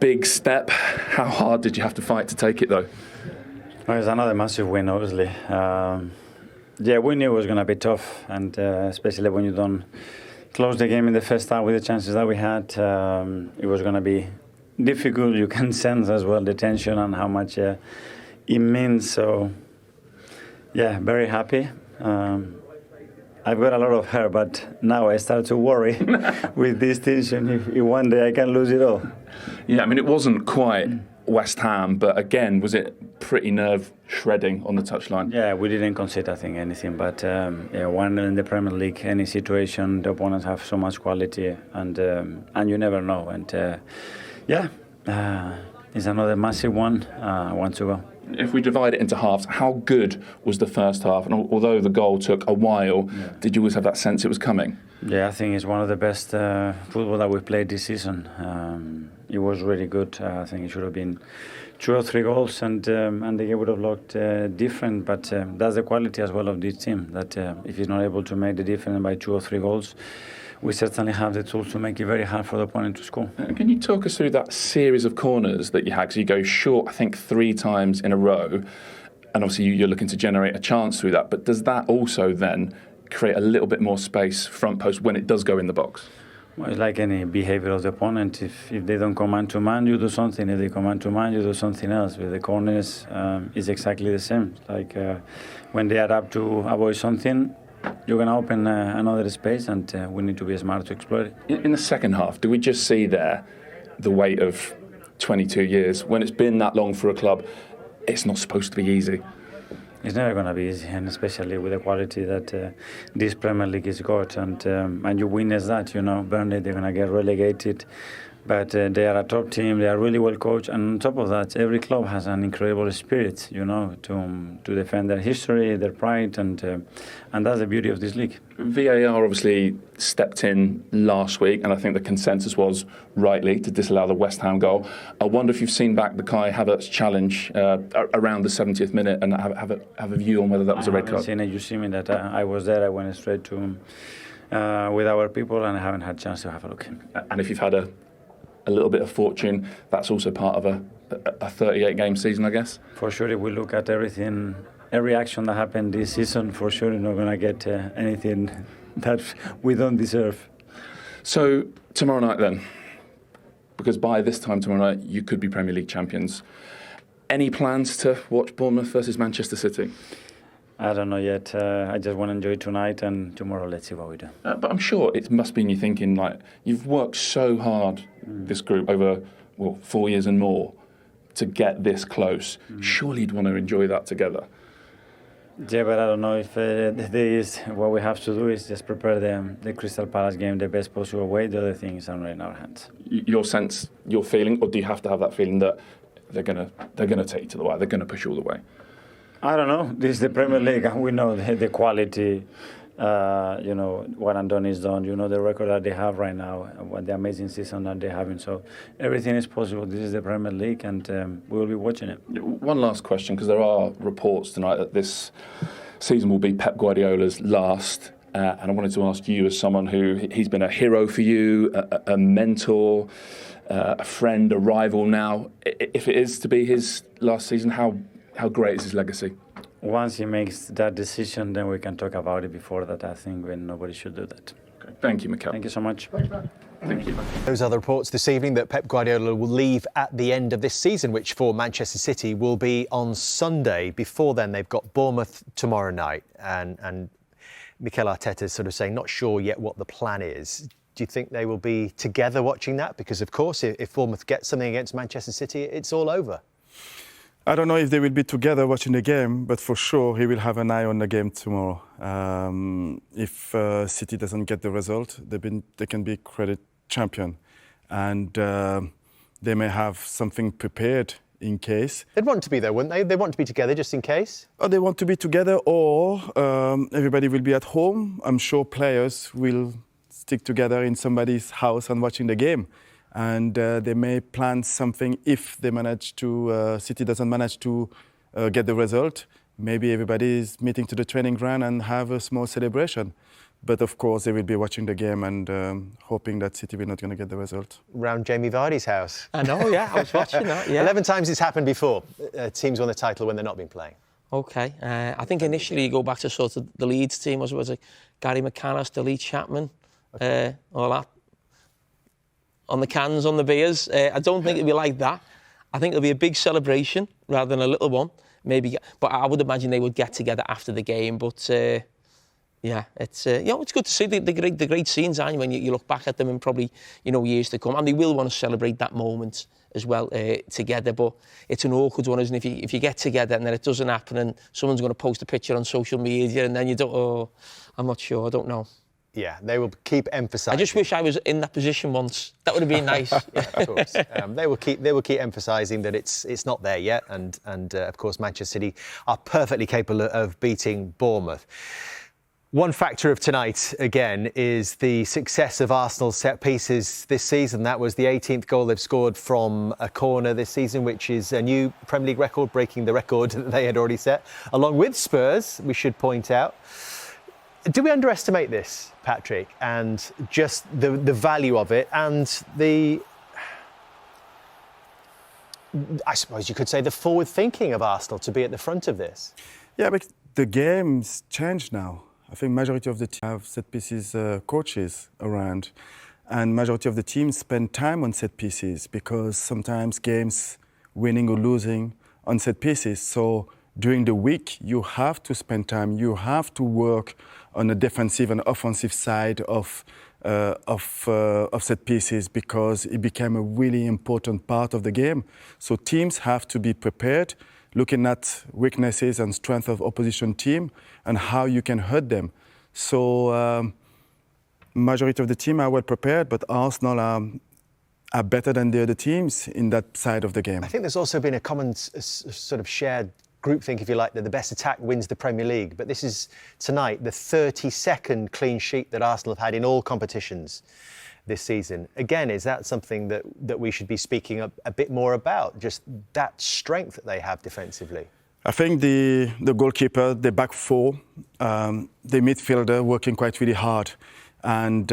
Big step. How hard did you have to fight to take it, though? Well, it's another massive win, obviously. Yeah, we knew it was going to be tough, and especially when you don't close the game in the first half with the chances that we had, it was going to be difficult. You can sense as well the tension and how much it means. So, yeah, very happy. I've got a lot of hair, but now I start to worry with this tension if one day I can lose it all. Yeah, I mean, it wasn't quite West Ham, but again, was it pretty nerve-shredding on the touchline? Yeah, we didn't concede, I think, anything. But yeah, one in the Premier League, any situation, the opponents have so much quality, and you never know. And yeah, it's another massive one. One to go. If we divide it into halves, how good was the first half? And although the goal took a while, did you always have that sense it was coming? Yeah, I think it's one of the best football that we've played this season. It was really good. I think it should have been 2 or 3 goals, and the game would have looked different. But that's the quality as well of this team, that if he's not able to make the difference by 2 or 3 goals, we certainly have the tools to make it very hard for the opponent to score. Can you talk us through that series of corners that you had? Because you go short, I think, 3 times in a row, and obviously you're looking to generate a chance through that. But does that also then create a little bit more space front post when it does go in the box? Well, it's like any behavior of the opponent. If they don't come man to man, you do something. If they come man to man, you do something else. With the corners, it's exactly the same. Like when they adapt to avoid something, you're going to open another space, and we need to be smart to exploit it. In the second half, do we just see there the weight of 22 years? When it's been that long for a club, it's not supposed to be easy. It's never going to be easy, and especially with the quality that this Premier League has got. And you witness that, you know, Burnley, they're going to get relegated. But they are a top team. They are really well coached. And on top of that, every club has an incredible spirit, you know, to defend their history, their pride, and that's the beauty of this league. VAR obviously stepped in last week, and I think the consensus was rightly to disallow the West Ham goal. I wonder if you've seen back the Kai Havertz challenge around the 70th minute and have a view on whether that was a red card. I've seen it. You see me that I was there. I went straight to with our people, and I haven't had a chance to have a look. And if you've had a little bit of fortune, that's also part of a 38-game season, I guess. For sure, if we look at everything, every action that happened this season, for sure you're not going to get anything that we don't deserve. So, tomorrow night then, because by this time tomorrow night, you could be Premier League champions. Any plans to watch Bournemouth versus Manchester City? I don't know yet. I just want to enjoy tonight, and tomorrow let's see what we do. But I'm sure it must be in you thinking, like, you've worked so hard, this group, over, 4 years and more, to get this close. Surely you'd want to enjoy that together. Yeah, but I don't know if what we have to do is just prepare the Crystal Palace game the best possible way. The other things are in our hands. Your sense, your feeling, or do you have to have that feeling that they're gonna take you to the wire, they're gonna push you all the way? I don't know. This is the Premier League, and we know the quality. You know what Andoni's done. You know the record that they have right now, what the amazing season that they're having. So everything is possible. This is the Premier League, and we will be watching it. One last question, because there are reports tonight that this season will be Pep Guardiola's last. And I wanted to ask you, as someone he's been a hero for you, a mentor, a friend, a rival now. If it is to be his last season, how great is his legacy? Once he makes that decision, then we can talk about it. Before that, I think nobody should do that. Okay. Thank you, Mikel. Thank you so much. Thank you. Those are the reports this evening that Pep Guardiola will leave at the end of this season, which for Manchester City will be on Sunday. Before then, they've got Bournemouth tomorrow night. And Mikel Arteta is sort of saying, not sure yet what the plan is. Do you think they will be together watching that? Because, of course, if Bournemouth get something against Manchester City, it's all over. I don't know if they will be together watching the game, but for sure he will have an eye on the game tomorrow. If City doesn't get the result, they can be credit champion, and they may have something prepared in case. They'd want to be there, wouldn't they? They want to be together just in case. Or they want to be together, or everybody will be at home. I'm sure players will stick together in somebody's house and watching the game. And they may plan something if they City doesn't manage to get the result. Maybe everybody is meeting to the training ground and have a small celebration. But of course, they will be watching the game and hoping that City will not going to get the result. Round Jamie Vardy's house. I know, yeah, I was watching that, yeah. 11 times it's happened before. Teams won the title when they're not been playing. OK. I think initially you go back to sort of the Leeds team, was it Gary McCannis, Lee Chapman, all that. On the cans, on the beers. I don't think it'll be like that. I think it'll be a big celebration rather than a little one. Maybe, but I would imagine they would get together after the game. But yeah, it's it's good to see the great scenes, and when you look back at them in probably years to come, and they will want to celebrate that moment as well together. But it's an awkward one, isn't it? If you get together and then it doesn't happen, and someone's going to post a picture on social media, and then you don't. Oh, I'm not sure. I don't know. Yeah, they will keep emphasising. I just wish I was in that position once. That would have been nice. Of course, they will keep emphasising that it's not there yet, and of course Manchester City are perfectly capable of beating Bournemouth. One factor of tonight, again, is the success of Arsenal's set pieces this season. That was the 18th goal they've scored from a corner this season, which is a new Premier League record, breaking the record that they had already set, along with Spurs, we should point out. Do we underestimate this, Patrick, and just the value of it and I suppose you could say the forward thinking of Arsenal to be at the front of this? Yeah, but the game's changed now. I think majority of the team have set pieces coaches around, and majority of the teams spend time on set pieces because sometimes games winning or losing on set pieces. So during the week, you have to spend time. You have to work on the defensive and offensive side of set pieces because it became a really important part of the game. So teams have to be prepared, looking at weaknesses and strength of opposition team and how you can hurt them. So majority of the team are well prepared, but Arsenal are better than the other teams in that side of the game. I think there's also been a common sort of shared groupthink, if you like, that the best attack wins the Premier League. But this is, tonight, the 32nd clean sheet that Arsenal have had in all competitions this season. Again, is that something that we should be speaking a bit more about, just that strength that they have defensively? I think the goalkeeper, the back four, the midfielder working quite really hard. And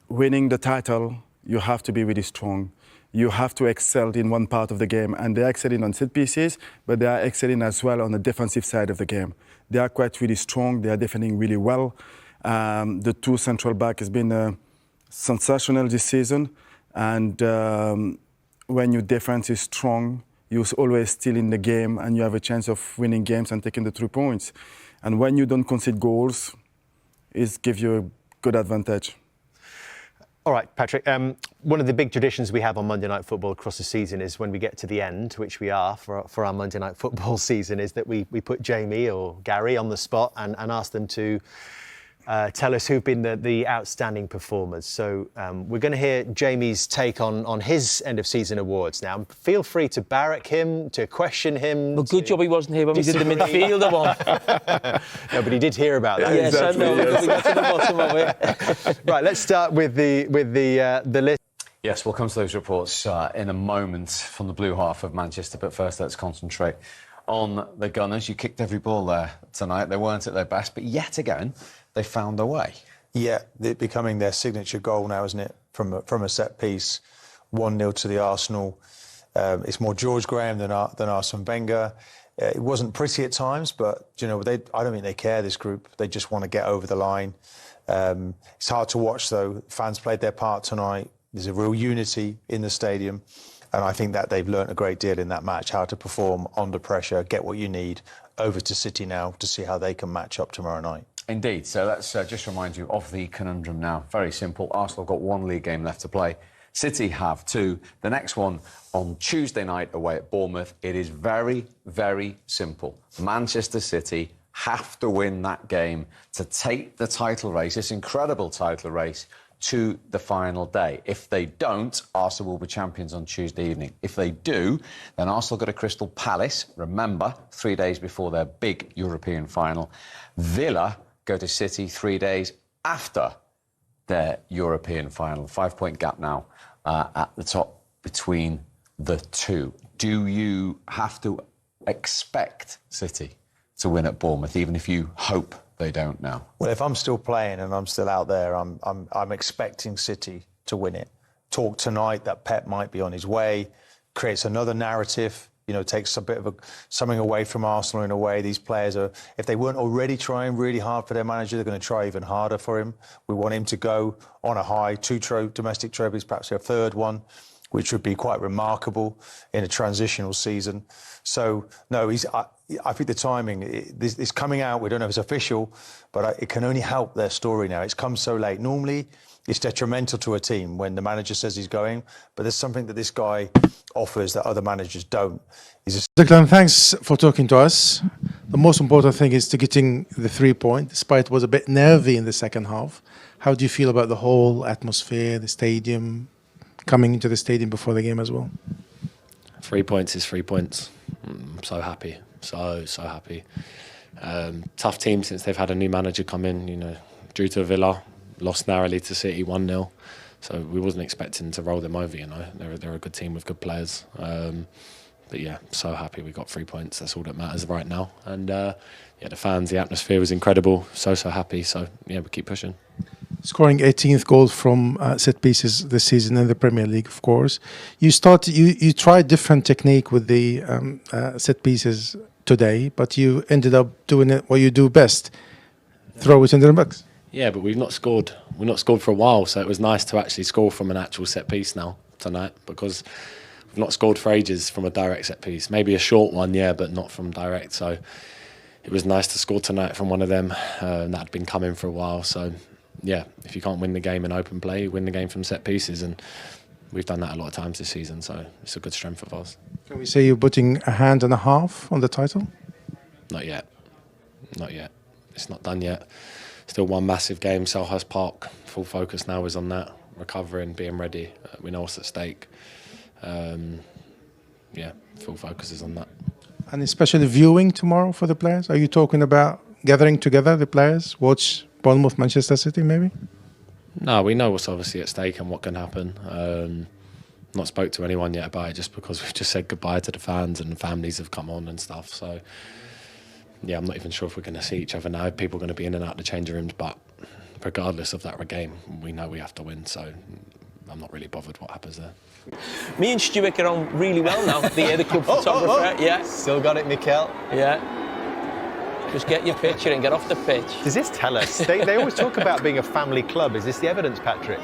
winning the title, you have to be really strong. You have to excel in one part of the game, and they're excelling on set pieces, but they are excelling as well on the defensive side of the game. They are quite really strong. They are defending really well. The two central back has been sensational this season, and when your defense is strong, you're always still in the game, and you have a chance of winning games and taking the 3 points. And when you don't concede goals, it gives you a good advantage. All right, Patrick, one of the big traditions we have on Monday Night Football across the season is when we get to the end, which we are for our Monday Night Football season, is that we put Jamie or Gary on the spot and ask them to tell us who've been the outstanding performers. So we're going to hear Jamie's take on his end-of-season awards now. Feel free to barrack him, to question him. Well, good job he wasn't here when we did the midfielder one. No, but he did hear about that. Yes, exactly, I know. Yes. We got to the bottom of it. Right, let's start with the list. Yes, we'll come to those reports in a moment from the blue half of Manchester. But first, let's concentrate on the Gunners. You kicked every ball there tonight. They weren't at their best, but yet again, they found a way. Yeah, it becoming their signature goal now, isn't it? From a set piece, 1-0 to the Arsenal. It's more George Graham than Arsene Wenger. It wasn't pretty at times, but I don't think they care. This group, they just want to get over the line. It's hard to watch though. Fans played their part tonight. There's a real unity in the stadium, and I think that they've learnt a great deal in that match, how to perform under pressure, get what you need. Over to City now to see how they can match up tomorrow night. Indeed. So let's just remind you of the conundrum now. Very simple. Arsenal got 1 league game left to play. City have 2. The next one on Tuesday night away at Bournemouth. It is very, very simple. Manchester City have to win that game to take the title race, this incredible title race, to the final day. If they don't, Arsenal will be champions on Tuesday evening. If they do, then Arsenal go to Crystal Palace, remember, 3 days before their big European final. Villa go to City 3 days after their European final. 5-point gap now at the top between the two. Do you have to expect City to win at Bournemouth, even if you hope they don't now? Well, if I'm still playing and I'm still out there, I'm expecting City to win it. Talk tonight that Pep might be on his way, creates another narrative. Takes a bit of something away from Arsenal in a way. These players are, if they weren't already trying really hard for their manager, they're going to try even harder for him. We want him to go on a high, 2 domestic trophies, perhaps a third one, which would be quite remarkable in a transitional season. So, no, I think the timing, this coming out, we don't know if it's official, but it can only help their story now. It's come so late. Normally, it's detrimental to a team when the manager says he's going, but there's something that this guy offers that other managers don't. Declan, thanks for talking to us. The most important thing is to getting the 3 points, despite it was a bit nervy in the second half. How do you feel about the whole atmosphere, the stadium, coming into the stadium before the game as well? 3 points is 3 points. I'm so happy, so happy. Tough team since they've had a new manager come in, drew to Villa, lost narrowly to City 1-0. So we wasn't expecting to roll them over, They're a good team with good players. But yeah, so happy we got 3 points. That's all that matters right now. And the fans, the atmosphere was incredible. So happy. So yeah, we keep pushing. Scoring 18th goal from set pieces this season in the Premier League, of course. You tried different technique with the set pieces today, but you ended up doing it what you do best: throw it into the box. Yeah, but we've not scored. We've not scored for a while, so it was nice to actually score from an actual set piece now tonight, because we've not scored for ages from a direct set piece. Maybe a short one, yeah, but not from direct. So it was nice to score tonight from one of them. That had been coming for a while. So yeah, if you can't win the game in open play, you win the game from set pieces, and we've done that a lot of times this season. So it's a good strength of ours. Can we say you're putting a hand and a half on the title? Not yet. Not yet. It's not done yet. Still one massive game, Selhurst Park. Full focus now is on that, recovering, being ready. We know what's at stake. Full focus is on that. And especially viewing tomorrow for the players? Are you talking about gathering together the players, watch Bournemouth, Manchester City maybe? No, we know what's obviously at stake and what can happen. Not spoke to anyone yet about it, just because we've just said goodbye to the fans and families have come on and stuff. So yeah, I'm not even sure if we're going to see each other now. People are going to be in and out of the changing rooms, but regardless of that game, we know we have to win, so I'm not really bothered what happens there. Me and Stuart get on really well now, the club photographer. Yeah. Still got it, Mikel. Yeah. Just get your picture and get off the pitch. Does this tell us? They always talk about being a family club. Is this the evidence, Patrick?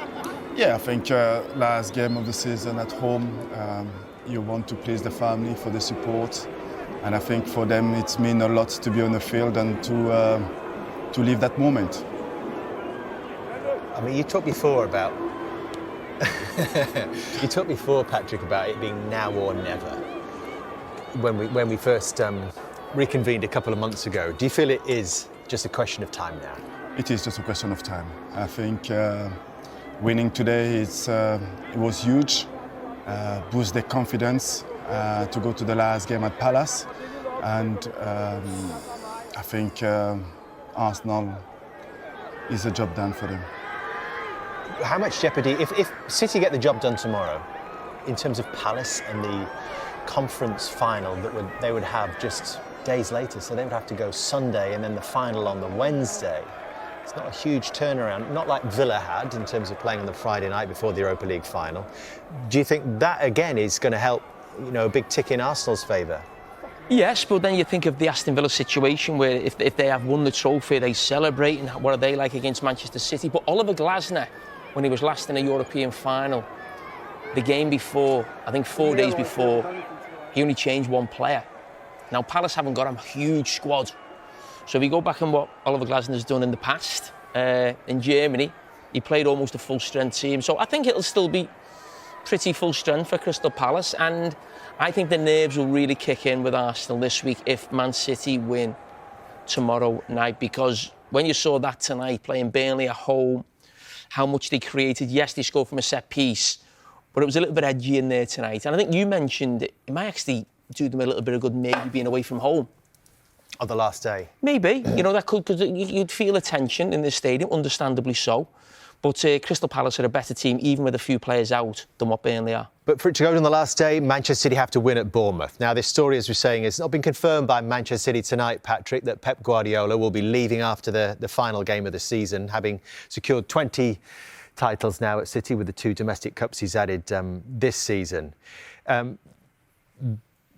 Yeah, I think last game of the season at home, you want to please the family for the support. And I think for them it's mean a lot to be on the field and to live that moment. I mean, you talked before, Patrick, about it being now or never. When we first reconvened a couple of months ago, do you feel it is just a question of time now? It is just a question of time. I think winning today it was huge, boost their confidence. To go to the last game at Palace, and I think Arsenal is a job done for them. How much jeopardy, if City get the job done tomorrow, in terms of Palace and the conference final that they would have just days later, so they would have to go Sunday and then the final on the Wednesday. It's not a huge turnaround, not like Villa had in terms of playing on the Friday night before the Europa League final. Do you think that again is going to help, a big tick in Arsenal's favour? Yes, but then you think of the Aston Villa situation where if they have won the trophy, they celebrate, and what are they like against Manchester City? But Oliver Glasner, when he was last in a European final, the game before, I think 4 days before, he only changed one player. Now, Palace haven't got a huge squad. So if you go back on what Oliver Glasner's done in the past, in Germany, he played almost a full-strength team. So I think it'll still be pretty full strength for Crystal Palace, and I think the nerves will really kick in with Arsenal this week if Man City win tomorrow night, because when you saw that tonight, playing Burnley at home, how much they created. Yes, they scored from a set piece, but it was a little bit edgy in there tonight. And I think you mentioned it might actually do them a little bit of good, maybe being away from home. On the last day? Maybe. That could, because you'd feel a tension in the stadium, understandably so. But Crystal Palace are a better team, even with a few players out, than what Burnley are. But for it to go on the last day, Manchester City have to win at Bournemouth. Now, this story, as we're saying, has not been confirmed by Manchester City tonight, Patrick, that Pep Guardiola will be leaving after the final game of the season, having secured 20 titles now at City with the 2 domestic cups he's added this season.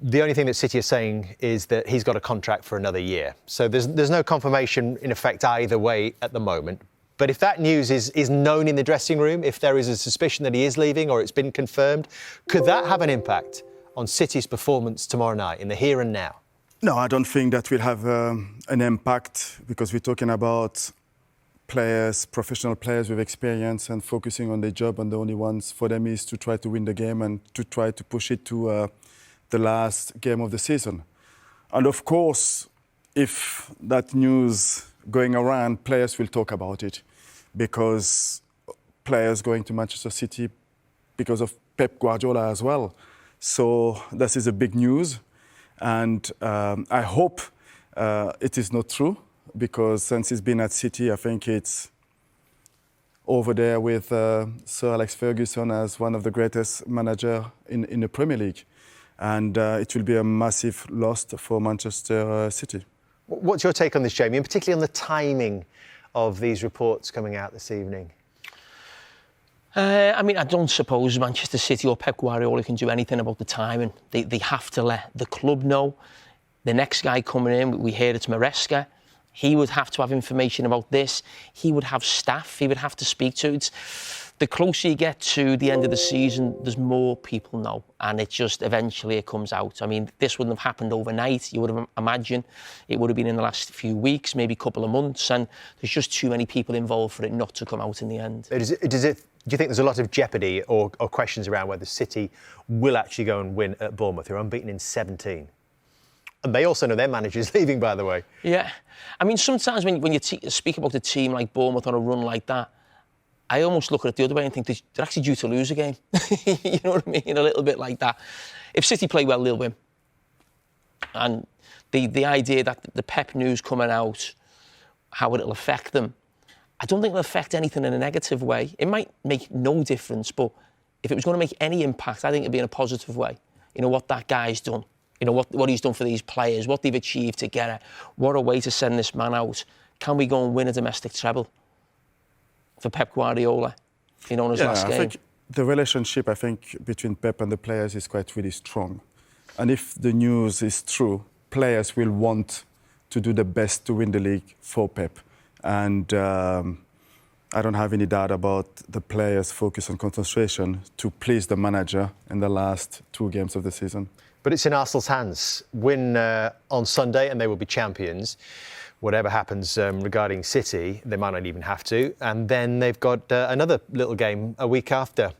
The only thing that City are saying is that he's got a contract for another year. So there's no confirmation, in effect, either way at the moment. But if that news is known in the dressing room, if there is a suspicion that he is leaving or it's been confirmed, could that have an impact on City's performance tomorrow night in the here and now? No, I don't think that will have an impact, because we're talking about players, professional players with experience and focusing on their job, and the only ones for them is to try to win the game and to try to push it to the last game of the season. And of course, if that news going around, players will talk about it, because players going to Manchester City because of Pep Guardiola as well. So this is a big news, and I hope it is not true, because since he's been at City, I think it's over there with Sir Alex Ferguson as one of the greatest managers in the Premier League. And it will be a massive loss for Manchester City. What's your take on this, Jamie, and particularly on the timing of these reports coming out this evening? I mean, I don't suppose Manchester City or Pep Guardiola can do anything about the timing. They have to let the club know. The next guy coming in, we hear it's Maresca. He would have to have information about this. He would have staff he would have to speak to. The closer you get to the end of the season, there's more people know, and it just eventually it comes out. I mean, this wouldn't have happened overnight. You would have imagined it would have been in the last few weeks, maybe a couple of months, and there's just too many people involved for it not to come out in the end. Do you think there's a lot of jeopardy or questions around whether City will actually go and win at Bournemouth, who are unbeaten in 17? And they also know their manager's leaving, by the way. Yeah. I mean, sometimes when you speak about a team like Bournemouth on a run like that, I almost look at it the other way and think they're actually due to lose a game. You know what I mean? A little bit like that. If City play well, they'll win. And the idea that the Pep news coming out, how it'll affect them, I don't think it'll affect anything in a negative way. It might make no difference, but if it was going to make any impact, I think it'd be in a positive way. You know, what that guy's done. You know, what he's done for these players, what they've achieved together. What a way to send this man out. Can we go and win a domestic treble for Pep Guardiola, you know, in his last game? I think the relationship, between Pep and the players is quite really strong. And if the news is true, players will want to do the best to win the league for Pep. And I don't have any doubt about the players' focus and concentration to please the manager in the last 2 games of the season. But it's in Arsenal's hands. Win on Sunday and they will be champions. Whatever happens regarding City, they might not even have to. And then they've got another little game a week after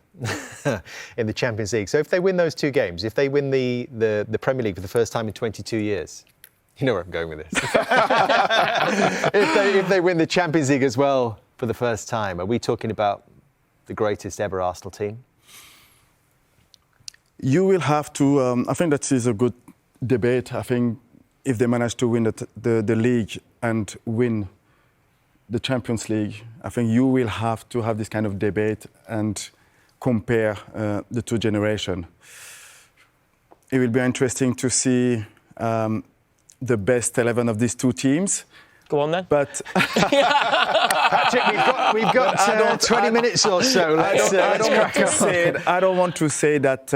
in the Champions League. So if they win those 2 games, if they win the Premier League for the first time in 22 years, you know where I'm going with this. if they win the Champions League as well for the first time, are we talking about the greatest ever Arsenal team? You will have to, I think that is a good debate. I think if they manage to win the league and win the Champions League, I think you will have to have this kind of debate and compare the 2 generations. It will be interesting to see the best 11 of these 2 teams. Go on then. But Patrick, we've got 20 minutes or so. I don't want to say that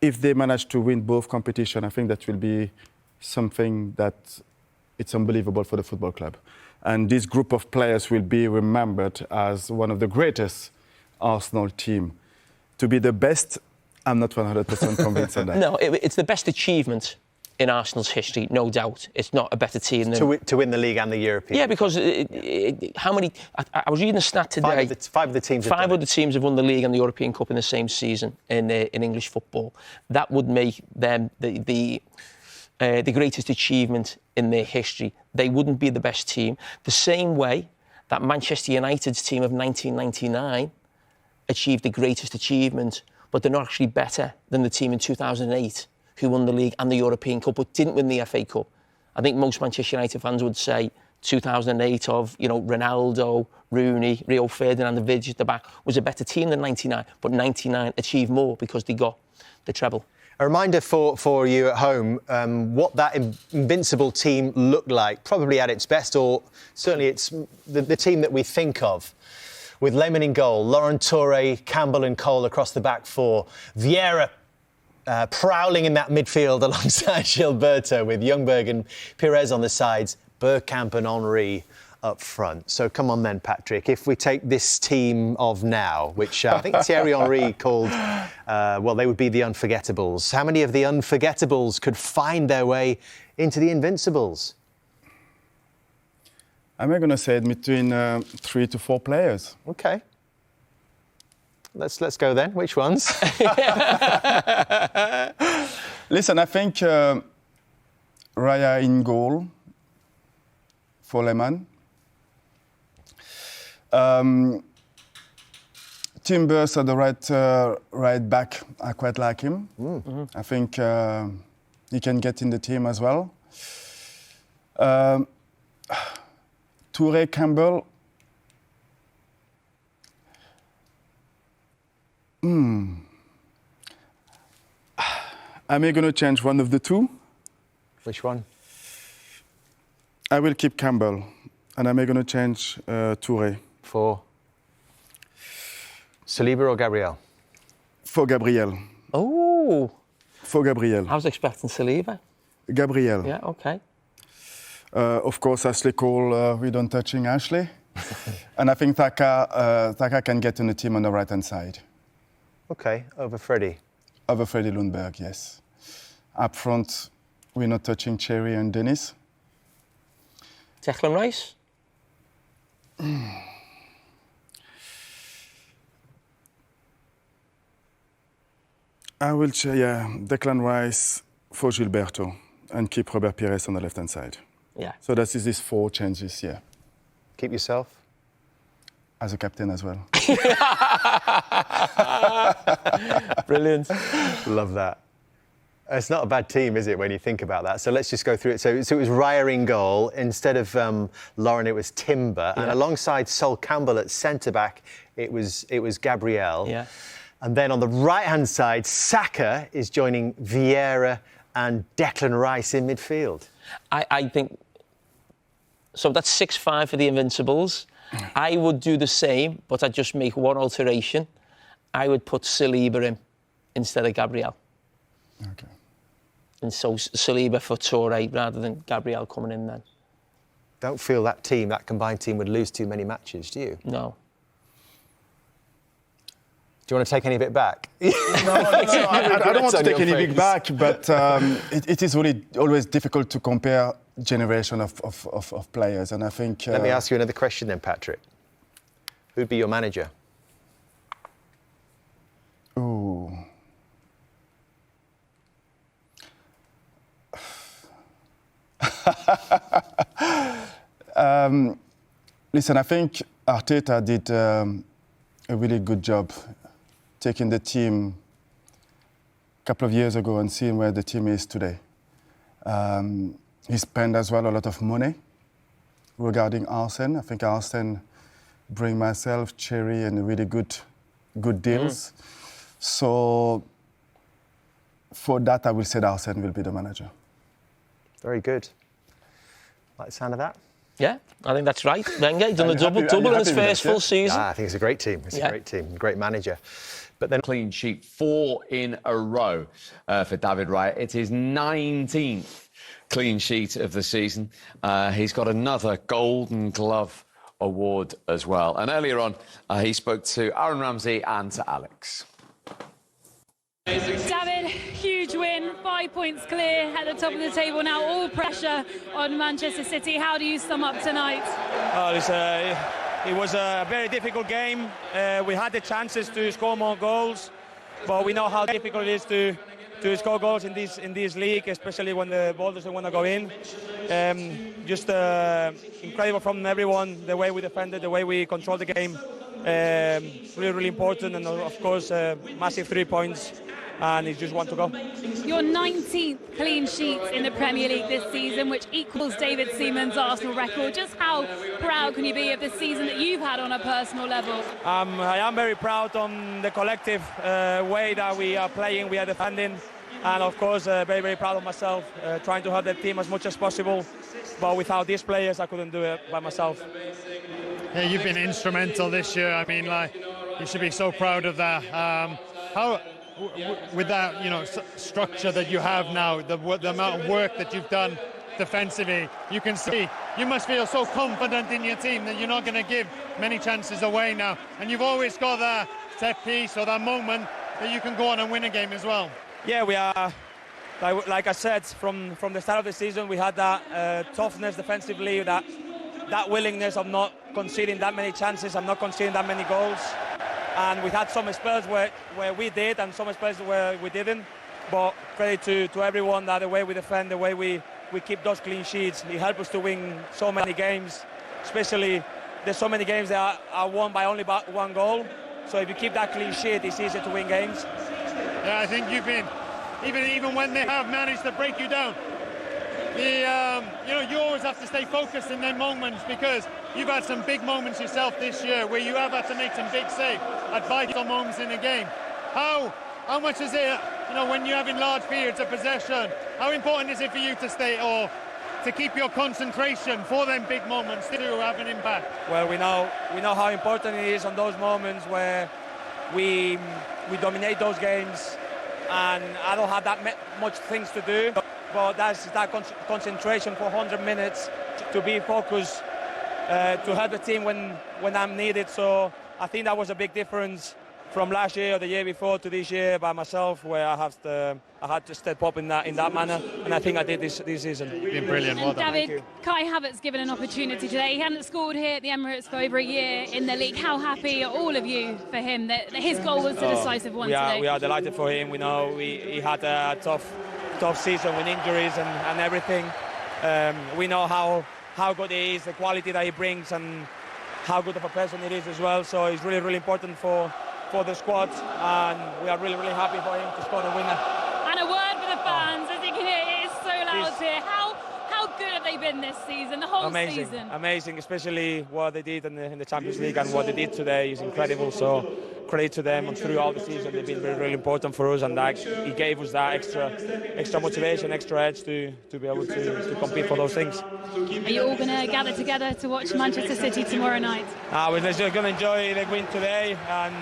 if they manage to win both competitions, I think that will be something that it's unbelievable for the football club. And this group of players will be remembered as one of the greatest Arsenal team. To be the best, I'm not 100% convinced on that. No, it's the best achievement in Arsenal's history, no doubt. It's not a better team than... To win the league and the European. Yeah, because how many... I was reading a stat today. Five of the teams have won the league and the European Cup in the same season in English football. That would make them the greatest achievement in their history. They wouldn't be the best team. The same way that Manchester United's team of 1999 achieved the greatest achievement, but they're not actually better than the team in 2008 who won the league and the European Cup but didn't win the FA Cup. I think most Manchester United fans would say 2008 of, you know, Ronaldo, Rooney, Rio Ferdinand, and Vidic at the back was a better team than 99, but 99 achieved more because they got the treble. A reminder for you at home what that invincible team looked like, probably at its best, or certainly it's the team that we think of. With Lehmann in goal, Laurent Touré, Campbell and Cole across the back four, Vieira prowling in that midfield alongside Gilberto, with Ljungberg and Pires on the sides, Bergkamp and Henry up front. So come on then, Patrick, if we take this team of now, which I think Thierry Henry called, well, they would be the unforgettables. How many of the unforgettables could find their way into the invincibles? I'm going to say between 3 to 4 players. OK. Let's go then. Which ones? Listen, I think Raya in goal for Lehmann. Timbers at the right back, I quite like him. I think he can get in the team as well. Touré, Campbell. Am I going to change one of the two? Which one? I will keep Campbell, and I'm going to change Touré. For Saliba or Gabriel? For Gabriel. Oh. For Gabriel. I was expecting Saliba. Gabriel. Yeah, OK. Of course, Ashley Cole, we don't touching Ashley. And I think Taka can get in the team on the right-hand side. OK, over Freddie. Over Freddie Ljungberg, yes. Up front, we're not touching Cherry and Dennis. Declan Rice? I will say, Declan Rice for Gilberto and keep Robert Pires on the left-hand side. Yeah. So that is these 4 changes, yeah. Keep yourself? As a captain as well. Brilliant. Love that. It's not a bad team, is it, when you think about that? So let's just go through it. So it was Raya in goal. Instead of Lauren, it was Timber. Yeah. And alongside Sol Campbell at centre-back, it was Gabriel. Yeah. And then on the right-hand side, Saka is joining Vieira and Declan Rice in midfield. I think... So that's 6-5 for the Invincibles. I would do the same, but I'd just make one alteration. I would put Saliba in instead of Gabriel. Okay. And so Saliba for Touré rather than Gabriel coming in then. Don't feel that team, that combined team, would lose too many matches, do you? No. Do you want to take any of it back? No, I don't want to take any big back, but it is really always difficult to compare generation of players, and I think... Let me ask you another question then, Patrick. Who'd be your manager? Ooh. Listen, I think Arteta did a really good job taking the team a couple of years ago and seeing where the team is today. He spent as well a lot of money regarding Arsene. I think Arsene bring myself, Cherry, and really good deals. So for that, I will say that Arsene will be the manager. Very good. Like the sound of that? Yeah, I think that's right. Wenger done a double in his first full season. I think it's a great team. It's a great team, great manager. But then clean sheet 4 in a row for David Raya. It is 19th clean sheet of the season. He's got another Golden Glove award as well. And earlier on, he spoke to Aaron Ramsey and to Alex. David, huge win, 5 points clear at the top of the table now, all pressure on Manchester City. How do you sum up tonight? It was a very difficult game. We had the chances to score more goals, but we know how difficult it is to score goals in this league, especially when the ball doesn't want to go in. Just incredible from everyone, the way we defended, the way we controlled the game. Really, really important, and of course, massive 3 points and it's just one to go. Your 19th clean sheet in the Premier League this season, which equals David Seaman's Arsenal record. Just how proud can you be of the season that you've had on a personal level? I am very proud on the collective way that we are playing, we are defending, and of course very, very proud of myself, trying to help the team as much as possible. But without these players, I couldn't do it by myself. Yeah, you've been instrumental this year. I mean, like, you should be so proud of that. With that, you know, structure that you have now, the amount of work that you've done defensively, you can see you must feel so confident in your team that you're not going to give many chances away now. And you've always got that set piece or that moment that you can go on and win a game as well. Yeah, we are. Like I said, from the start of the season, we had that toughness defensively, that willingness of not conceding that many chances and not conceding that many goals. And we had some spells where we did and some spells where we didn't. But credit to everyone that the way we defend, the way we keep those clean sheets, it helped us to win so many games. Especially, there's so many games that are won by only one goal. So if you keep that clean sheet, it's easier to win games. Yeah, I think you've been, even when they have managed to break you down, you always have to stay focused in them moments, because you've had some big moments yourself this year where you have had to make some big saves at vital moments in a game. How much is it, when you're having large periods of possession, how important is it for you to stay or to keep your concentration for them big moments to have an impact? Well, we know how important it is on those moments where we dominate those games, and I don't have that much things to do. But that's that concentration for 100 minutes to be focused, to help the team when I'm needed. So I think that was a big difference from last year or the year before to this year by myself, where I had to step up in that manner, and I think I did this season. You've been brilliant. Well done. David, Kai Havertz given an opportunity today. He hadn't scored here at the Emirates for over a year in the league. How happy are all of you for him that his goal was the decisive one today? We are delighted for him. We know he had a tough season with injuries and everything. We know how good he is, the quality that he brings, and how good of a person it is as well. So it's really, really important for the squad, and we are really, really happy for him to score the winner. And a word for the fans, as you can hear, it is so loud here. How good have they been this season, the whole season? Amazing, especially what they did in the Champions League, and what they did today is incredible. So credit to them, and throughout the season they've been really, really important for us, and he gave us that extra motivation, extra edge to be able to compete for those things. Are you all going to gather together to watch Manchester City tomorrow night? We're just going to enjoy the win today and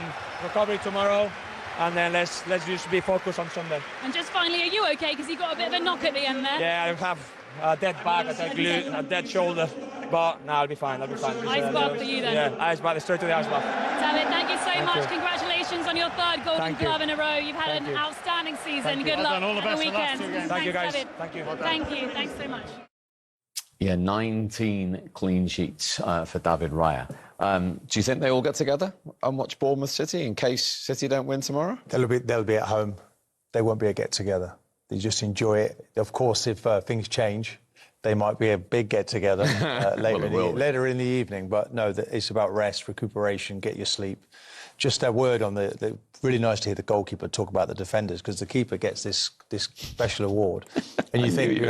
recovery tomorrow, and then let's just be focused on Sunday. And just finally, are you okay? Because you got a bit of a knock at the end there. Yeah, I have a dead back, a dead glute, a dead shoulder, but no, I'll be fine. Ice bath for you then? Yeah, ice bath, straight to the ice bath. David, thank you so much. You. Congratulations on your third Golden Glove in a row. You've had an outstanding season. Good luck all the best at the weekend. Thank you, guys. David. Thank you. Thank you. Thanks so much. Yeah, 19 clean sheets for David Raya. Do you think they all get together and watch Bournemouth City in case City don't win tomorrow? They'll be at home. They won't be a get-together. They just enjoy it. Of course, if things change, they might be a big get-together later in the evening. But no, it's about rest, recuperation, get your sleep. Just a word on the really nice to hear the goalkeeper talk about the defenders, because the keeper gets this special award, and you think,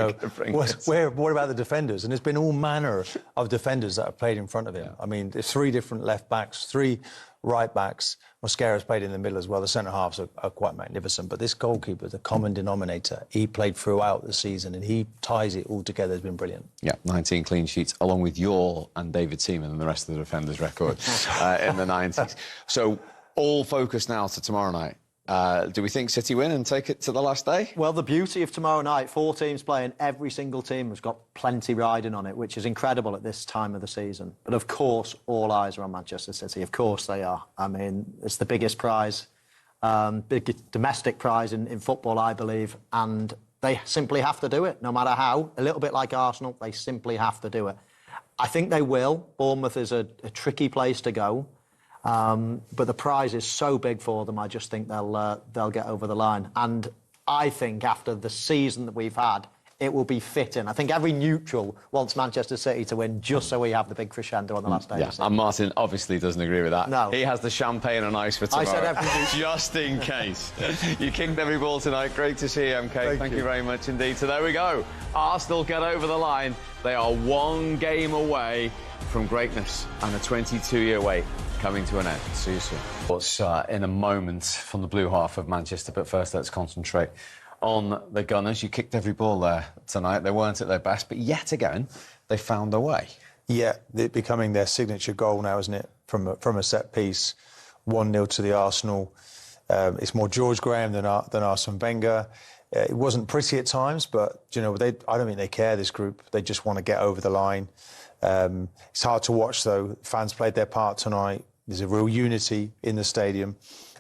what about the defenders? And there's been all manner of defenders that have played in front of him. I mean, there's 3 different left backs, 3 right backs. Mosquera's played in the middle as well. The centre halves are quite magnificent, but this goalkeeper, the common denominator, he played throughout the season, and he ties it all together. Has been brilliant. Yeah, 19 clean sheets, along with your and David Seaman and the rest of the defenders' record in the 90s. So all focus now to tomorrow night. Do we think City win and take it to the last day? Well, the beauty of tomorrow night, 4 teams playing, every single team has got plenty riding on it, which is incredible at this time of the season. But of course, all eyes are on Manchester City. Of course they are. I mean, it's the biggest prize, big domestic prize in football, I believe, and they simply have to do it, no matter how. A little bit like Arsenal, they simply have to do it. I think they will. Bournemouth is a tricky place to go. But the prize is so big for them, I just think they'll get over the line. And I think after the season that we've had, it will be fitting. I think every neutral wants Manchester City to win just so we have the big crescendo on the last day. Yeah, and Martin obviously doesn't agree with that. No. He has the champagne on ice for tomorrow. I said every neutral. Just in case. You kicked every ball tonight. Great to see you, MK. Thank you very much indeed. So there we go. Arsenal get over the line. They are one game away from greatness and a 22-year wait coming to an end. See you soon. It's in a moment from the blue half of Manchester, but first let's concentrate on the Gunners. You kicked every ball there tonight. They weren't at their best, but yet again, they found a way. Yeah, it becoming their signature goal now, isn't it? From a set piece, 1-0 to the Arsenal. It's more George Graham than Arsene Wenger. It wasn't pretty at times, but I don't think they care, this group. They just want to get over the line. It's hard to watch, though. Fans played their part tonight. There's a real unity in the stadium.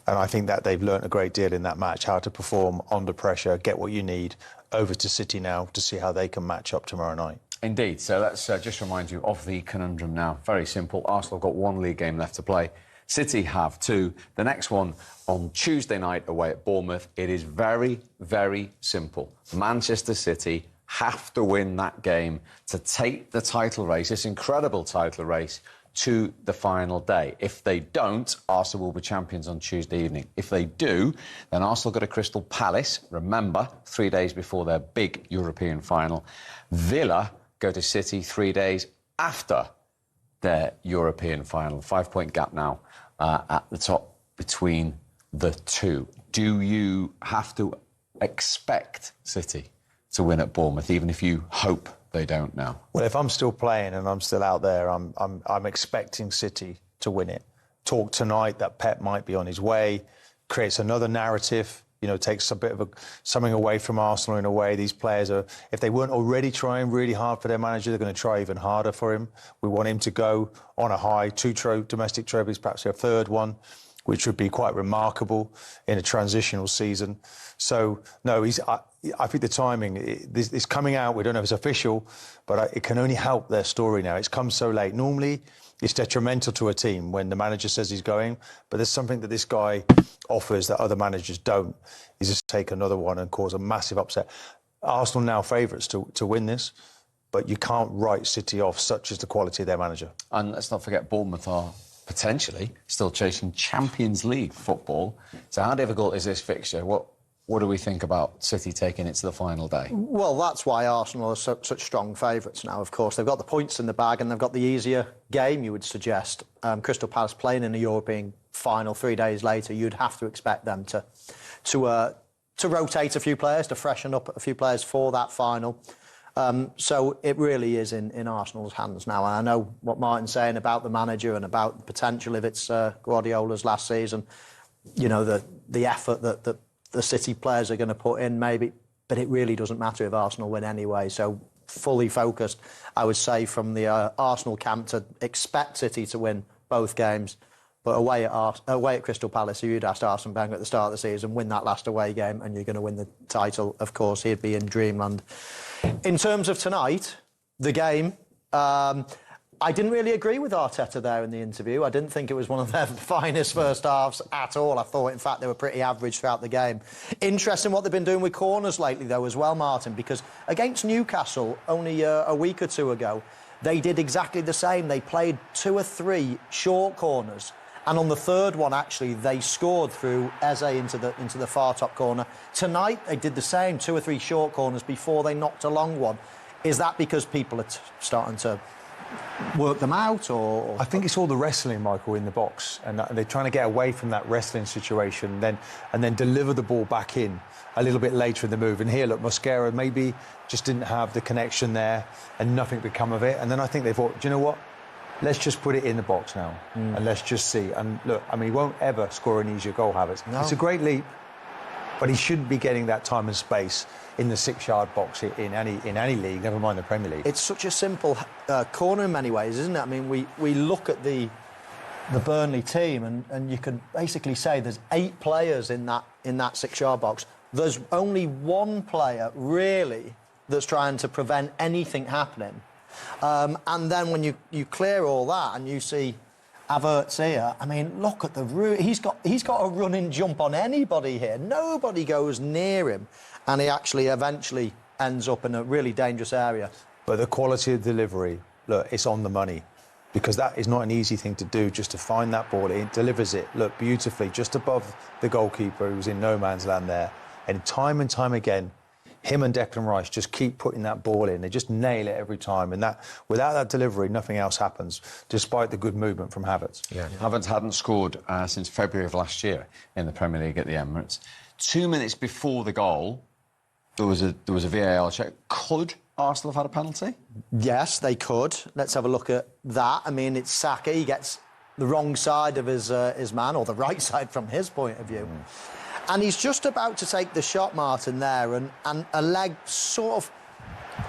And I think that they've learnt a great deal in that match, how to perform under pressure, get what you need. Over to City now to see how they can match up tomorrow night. Indeed. So let's just remind you of the conundrum now. Very simple. Arsenal got one league game left to play. City have two. The next one on Tuesday night away at Bournemouth. It is very, very simple. Manchester City have to win that game to take the title race, this incredible title race, to the final day. If they don't, Arsenal will be champions on Tuesday evening. If they do, then Arsenal go to Crystal Palace, remember, 3 days before their big European final. Villa go to City 3 days after their European final. 5-point gap now at the top between the two. Do you have to expect City to win at Bournemouth, even if you hope they don't now? Well, if I'm still playing and I'm still out there, I'm expecting City to win it. Talk tonight that Pep might be on his way, creates another narrative, takes a bit of something away from Arsenal in a way. These players are, if they weren't already trying really hard for their manager, they're going to try even harder for him. We want him to go on a high, 2 domestic trophies, perhaps a third one, which would be quite remarkable in a transitional season. So, no, I think the timing, this coming out, we don't know if it's official, but it can only help their story now. It's come so late. Normally, it's detrimental to a team when the manager says he's going, but there's something that this guy offers that other managers don't. He's just take another one and cause a massive upset. Arsenal now favourites to win this, but you can't write City off, such as the quality of their manager. And let's not forget, Bournemouth are potentially still chasing Champions League football. So how difficult is this fixture? What do we think about City taking it to the final day? Well, that's why Arsenal are such strong favourites now, of course. They've got the points in the bag and they've got the easier game, you would suggest. Crystal Palace playing in a European final 3 days later, you'd have to expect them to rotate a few players, to freshen up a few players for that final. So it really is in Arsenal's hands now. And I know what Martin's saying about the manager and about the potential if it's Guardiola's last season, the effort that the City players are going to put in, maybe, but it really doesn't matter if Arsenal win anyway. So fully focused, I would say, from the Arsenal camp to expect City to win both games. But away at Crystal Palace, if you'd asked Arsene Wenger at the start of the season, win that last away game and you're going to win the title, of course, he'd be in dreamland. In terms of tonight, the game, I didn't really agree with Arteta there in the interview. I didn't think it was one of their finest first halves at all. I thought, in fact, they were pretty average throughout the game. Interesting what they've been doing with corners lately, though, as well, Martin, because against Newcastle only a week or two ago, they did exactly the same. They played 2 or 3 short corners, and on the third one, actually, they scored through Eze into the far top corner. Tonight, they did the same, 2 or 3 short corners before they knocked a long one. Is that because people are starting to work them out, or...? I think it's all the wrestling, Michael, in the box, and they're trying to get away from that wrestling situation and then deliver the ball back in a little bit later in the move. And here, look, Mosquera maybe just didn't have the connection there and nothing become of it. And then I think they thought, do you know what? Let's just put it in the box now and let's just see. And look, I mean, he won't ever score an easier goal, Havertz. No. It's a great leap, but he shouldn't be getting that time and space in the 6-yard box in any league, never mind the Premier League. It's such a simple corner in many ways, isn't it? I mean, we look at the Burnley team and you could basically say there's 8 players in that 6-yard box. There's only 1 player, really, that's trying to prevent anything happening. And then when you clear all that and you see Havertz here, I mean, look at the route. He's got a running jump on anybody here. Nobody goes near him. And he actually eventually ends up in a really dangerous area. But the quality of delivery, look, it's on the money. Because that is not an easy thing to do, just to find that ball. It delivers it, look, beautifully, just above the goalkeeper who was in no man's land there. And time again, him and Declan Rice just keep putting that ball in. They just nail it every time. And that, without that delivery, nothing else happens, despite the good movement from Havertz. Yeah. Havertz hadn't scored since February of last year in the Premier League at the Emirates. 2 minutes before the goal, there was a VAR check. Could Arsenal have had a penalty? Yes, they could. Let's have a look at that. I mean, it's Saka. He gets the wrong side of his man, or the right side from his point of view. And he's just about to take the shot, Martin, there, and a leg sort of,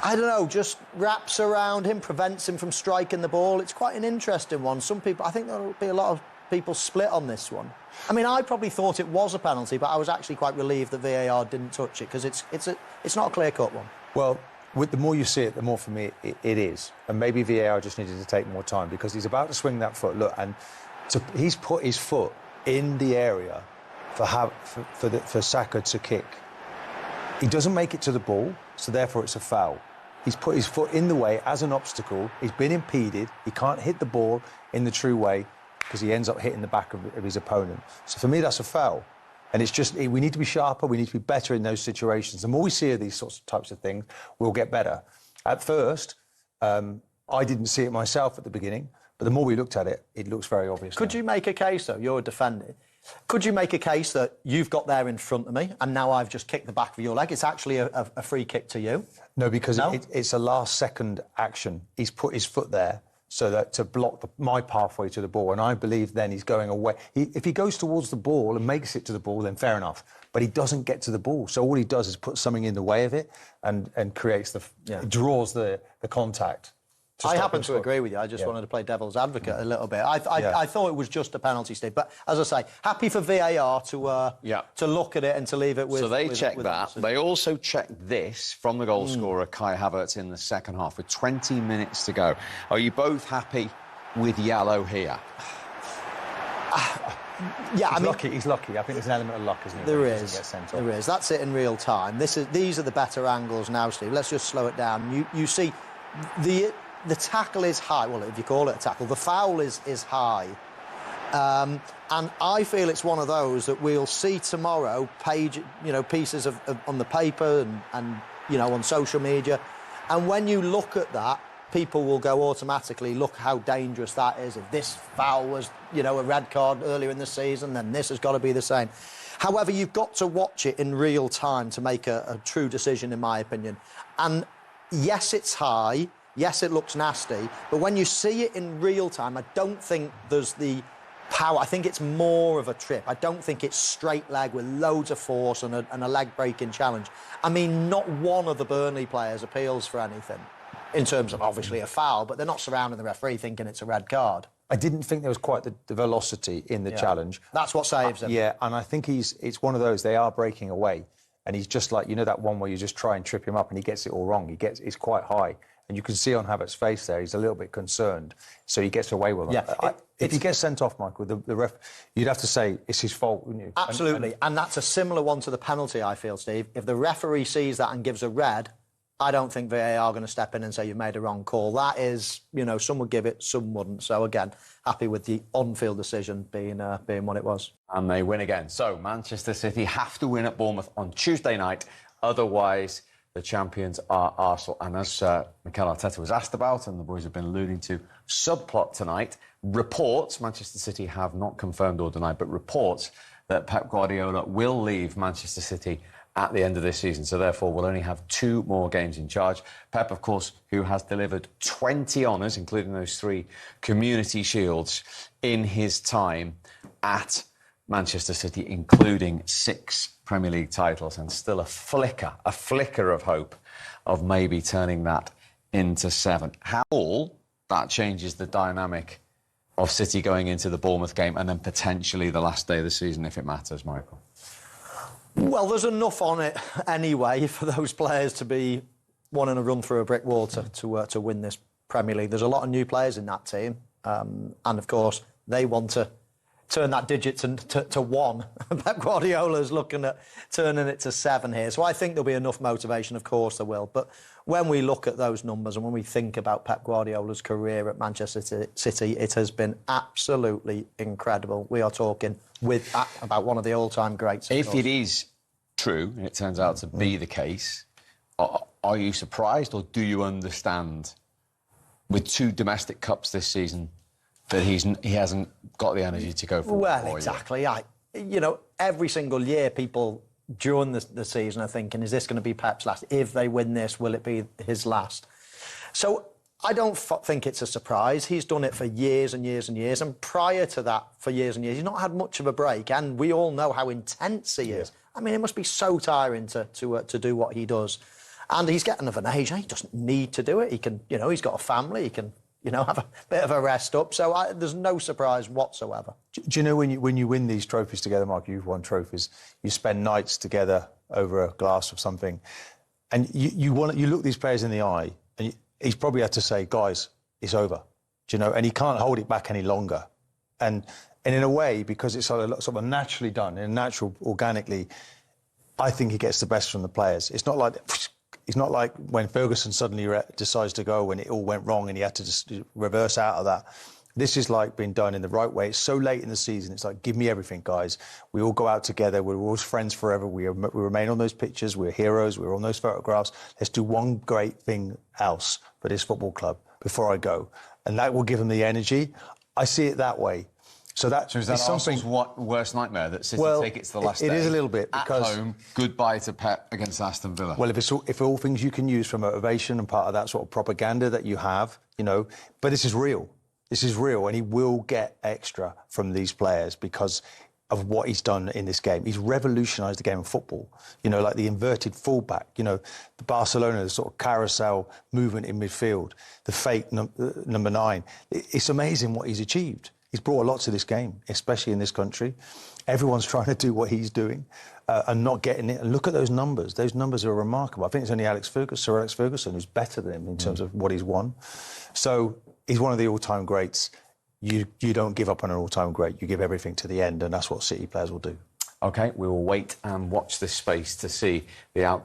I don't know, just wraps around him, prevents him from striking the ball. It's quite an interesting one. Some people, I think there'll be a lot of people split on this one. I mean, I probably thought it was a penalty, but I was actually quite relieved that VAR didn't touch it, because it's not a clear-cut one. Well, the more you see it, the more for me it is. And maybe VAR just needed to take more time, because he's about to swing that foot. Look, and he's put his foot in the area for Saka to kick. He doesn't make it to the ball, so therefore it's a foul. He's put his foot in the way as an obstacle. He's been impeded. He can't hit the ball in the true way, because he ends up hitting the back of his opponent. So for me, that's a foul. And it's just, we need to be sharper, we need to be better in those situations. The more we see of these types of things, we'll get better. At first, I didn't see it myself at the beginning, but the more we looked at it, it looks very obvious. Could you make a case, though, you're a defender, could you make a case that you've got there in front of me and now I've just kicked the back of your leg? It's actually a free kick to you? No, because it's a last-second action. He's put his foot there so that to block my pathway to the ball, and I believe then he's going away. If he goes towards the ball and makes it to the ball, then fair enough. But he doesn't get to the ball, so all he does is put something in the way of it and creates draws the contact. I happen to agree with you. I just wanted to play devil's advocate a little bit. I thought it was just a penalty, Steve. But as I say, happy for VAR to look at it and to leave it with. So they checked that. They also checked this from the goal scorer Kai Havertz in the second half with 20 minutes to go. Are you both happy with yellow here? He's lucky. I think there's an element of luck, isn't there? There is. That's it in real time. These are the better angles now, Steve. Let's just slow it down. You see, the tackle is high. Well, if you call it a tackle, the foul is high. And I feel it's one of those that we'll see tomorrow, pieces of on the paper and on social media. And when you look at that, people will go automatically, look how dangerous that is. If this foul was, a red card earlier in the season, then this has got to be the same. However, you've got to watch it in real time to make a true decision, in my opinion. And yes, it's high. Yes, it looks nasty, but when you see it in real time, I don't think there's the power. I think it's more of a trip. I don't think it's straight leg with loads of force and a leg-breaking challenge. I mean, not one of the Burnley players appeals for anything in terms of, obviously, a foul, but they're not surrounding the referee thinking it's a red card. I didn't think there was quite the velocity in the challenge. That's what saves him. Yeah, and I think it's one of those, they are breaking away, and he's just like, that one where you just try and trip him up and he gets it all wrong. It's quite high. And you can see on Havertz's face there, he's a little bit concerned. So he gets away with it. Yeah, if he gets sent off, Michael, the ref, you'd have to say it's his fault, wouldn't you? Absolutely. And that's a similar one to the penalty, I feel, Steve. If the referee sees that and gives a red, I don't think VAR are going to step in and say you've made a wrong call. That is, some would give it, some wouldn't. So, again, happy with the on-field decision being what it was. And they win again. So Manchester City have to win at Bournemouth on Tuesday night. Otherwise, the champions are Arsenal. And as Mikel Arteta was asked about, and the boys have been alluding to, subplot tonight, reports, Manchester City have not confirmed or denied, but reports that Pep Guardiola will leave Manchester City at the end of this season. So therefore, we'll only have 2 more games in charge. Pep, of course, who has delivered 20 honours, including those 3 community shields, in his time at Manchester City, including 6 Premier League titles, and still a flicker of hope of maybe turning that into 7. How all that changes the dynamic of City going into the Bournemouth game and then potentially the last day of the season, if it matters, Michael? Well, there's enough on it anyway for those players to be wanting to run through a brick wall to win this Premier League. There's a lot of new players in that team, and of course they want to turn that digit to 1. Pep Guardiola's looking at turning it to 7 here. So I think there'll be enough motivation, of course there will. But when we look at those numbers and when we think about Pep Guardiola's career at Manchester City, it has been absolutely incredible. We are talking about one of the all-time greats. If it is true, and it turns out to be the case, are you surprised, or do you understand, with 2 domestic cups this season, that he hasn't got the energy to go for Well, exactly. Every single year, people during the season are thinking, is this going to be Pep's last? If they win this, will it be his last? So I don't think it's a surprise. He's done it for years and years and years. And prior to that, for years and years, he's not had much of a break. And we all know how intense he is. I mean, it must be so tiring to do what he does. And he's getting of an age. He doesn't need to do it. He can, he's got a family. He can, have a bit of a rest up. So there's no surprise whatsoever. Do you know when you win these trophies together, Mark, you've won trophies, you spend nights together over a glass of something, and you look these players in the eye, and he's probably had to say, guys, it's over. Do you know? And he can't hold it back any longer. And in a way, because it's sort of naturally done, and natural, organically, I think he gets the best from the players. It's not like when Ferguson suddenly decides to go when it all went wrong and he had to just reverse out of that. This is like being done in the right way. It's so late in the season. It's like, give me everything, guys. We all go out together. We're always friends forever. We remain on those pictures. We're heroes. We're on those photographs. Let's do one great thing else for this football club before I go. And that will give them the energy. I see it that way. So is that something? What worst nightmare that City take it to the last day? It is a little bit because at home, goodbye to Pep against Aston Villa. Well, if all things you can use for motivation and part of that sort of propaganda that you have, but this is real. This is real, and he will get extra from these players because of what he's done in this game. He's revolutionised the game of football. Like the inverted fullback. The Barcelona, the sort of carousel movement in midfield, the fake number 9. It's amazing what he's achieved. He's brought a lot to this game, especially in this country. Everyone's trying to do what he's doing and not getting it. And look at those numbers. Those numbers are remarkable. I think it's only Sir Alex Ferguson, who's better than him in terms of what he's won. So he's one of the all-time greats. You don't give up on an all-time great. You give everything to the end, and that's what City players will do. OK, we will wait and watch this space to see the outcome.